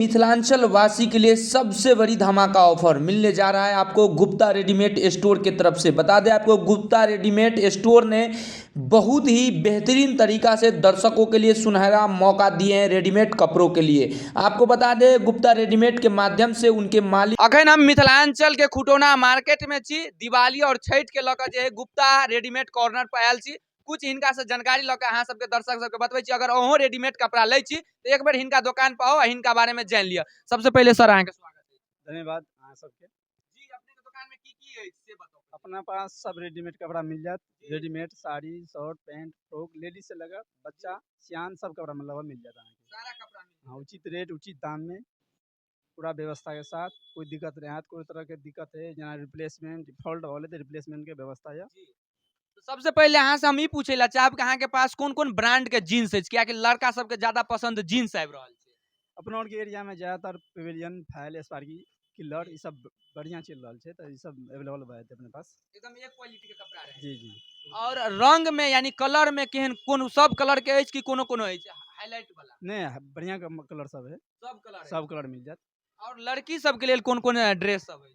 मिथिलांचल वासी के लिए सबसे बड़ी धमाका ऑफर मिलने जा रहा है आपको गुप्ता रेडीमेड स्टोर की तरफ से। बता दें आपको, गुप्ता रेडीमेड स्टोर ने बहुत ही बेहतरीन तरीका से दर्शकों के लिए सुनहरा मौका दिए हैं रेडीमेड कपड़ों के लिए। आपको बता दें, गुप्ता रेडीमेड के माध्यम से उनके मालिक अखन हम मिथिलांचल के खुटौना मार्केट में छी। दिवाली और छठ के लऽ जे गुप्ता रेडीमेड कॉर्नर पर आयल छी। कुछ हिनका से जानकारी लऽ अहाँ सबके दर्शक सबके बतबै छी। अगर अहों रेडीमेड कपड़ा लै छी तो एक बार हिनका दुकान पर आओ, हिनका बारे में जान लिया। सबसे पहले सर अहाँ के स्वागत है। धन्यवाद अहाँ सबके। जी, अपने के दुकान में की है से बताओ। अपना पास सब रेडीमेड कपड़ा मिल जात। Readymade sari, shirt, pant, frock, ladies से लगा बच्चा सियान सब कपड़ा मतलब मिल जाता है। सारा कपड़ा मिल हाँ, उचित रेट उचित दाम में पूरा व्यवस्था के साथ। कोई दिक्कत नहीं है, कोई तरह के दिक्कत है जना रिप्लेसमेंट फॉल्ट वाले तो रिप्लेसमेंट के व्यवस्था है। तो सबसे पहले अहाँ से हम ही पूछे ला चाहब कि अहाँ के पास कौन कौन ब्रांड के जीन्स है, क्या कि लड़का सबके ज्यादा पसंद जीन्स आबि रहल छै। अपना के एरिया में ज्यादातर पेविलियन, फाइल, स्पार्की, किलर ये सब बढ़िया चल रहा है, तो ये सब अवेलेबल बा अपने पास। एकदम एक क्वालिटी के कपड़ा रहे। जी जी। और रंग में यानी कलर में केहन कोन सब कलर के अछि कि कोनो अछि हाईलाइट वाला? नहीं, बढ़िया कलर सब है, सब कलर मिल जात। और लड़की सब के लिए कौन कौन ड्रेस सब है?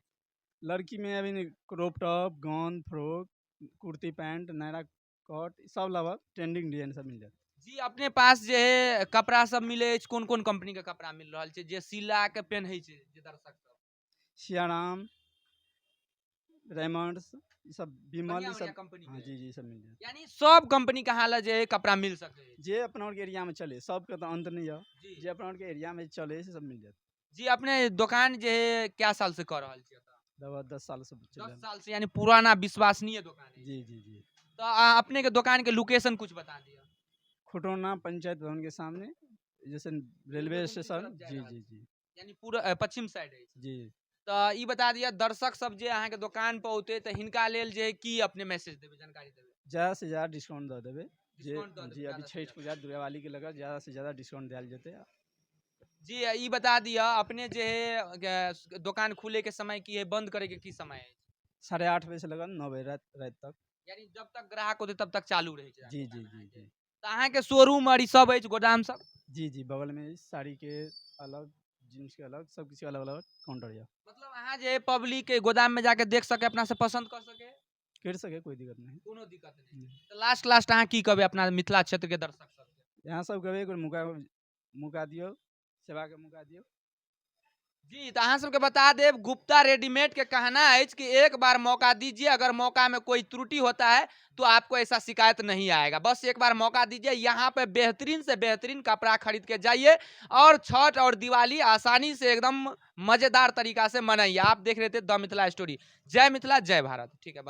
लड़की में अभी crop top, gown, frock, kurti pant, Naira cut सब लगभग ट्रेंडिंग डिजाइन सब मिल जात। जी, अपने पास जे है कपड़ा सब मिले अछि, कौन कौन कंपनी के कपड़ा मिल रहल छै जे सिला के पहनै छै जे दर्शक सब? सियाराम, रेमंड्स, ये सब विमल, ये सब कंपनी। हाँ जी जी सब मिल जात। यानी सब कंपनी के हाला जे है कपड़ा मिल सके है। जे अपना के एरिया में चले सब के तो अंत नहीं है, जे अपना के एरिया में चले से सब मिल जात। जी, अपने दुकान जे है क्या साल से कर रहल छी? 10 साल से 10 साल से, यानी पुराना विश्वसनीय दुकान है। जी जी जी। तो अपने के दुकान के लोकेशन कुछ बता दिया। खुटौना पंचायत भवन के सामने, जैसे रेलवे स्टेशन। जी जी जी। यानी पूरा पश्चिम साइड है जी। तो ई बता दिया दर्शक सब जे अहाँ के दुकान पर औते तो हिनका लेल जे की अपने मैसेज देबे, जानकारी देबे? ज्यादा से ज्यादा डिस्काउंट दे देबे। जी, अभी छठ पूजा दिवाली के लगा ज्यादा से ज्यादा डिस्काउंट दिया जाते। जी, ई बता दिया अपने जे है दुकान खुले के समय की है, बंद करे के की समय है? 8:30 बजे से लगा 9 बजे रात तक। यानी जब तक ग्राहक होते तब तक चालू रहे छै। जी जी जी जी। तो अहाँ के शोरूम और ई सब है गोदाम सब? जी जी, बगल में साड़ी के अलग, जीन्स के अलग, सब किसी अलग अलग काउंटर है। मतलब अहाँ जे पब्लिक के गोदाम में जाके देख सके, अपना से पसंद कर सके, कर सके, कोई दिक्कत नहीं। कोनो दिक्कत नहीं। तो लास्ट अहाँ की कहबे अपना मिथिला क्षेत्र के दर्शक सबके? यहाँ सब कहबे कोई मौका दियो, सेवा के मौका दियो। जी, तो अहाँ सबके बता देव गुप्ता रेडीमेड के कहना है कि एक बार मौका दीजिए, अगर मौका में कोई त्रुटि होता है तो आपको ऐसा शिकायत नहीं आएगा। बस एक बार मौका दीजिए, यहाँ पे बेहतरीन से बेहतरीन कपड़ा खरीद के जाइए और छठ और दिवाली आसानी से एकदम मजेदार तरीका से मनाइए। आप देख रहे थे द मिथिला स्टोरी। जय मिथिला, जय भारत। ठीक है।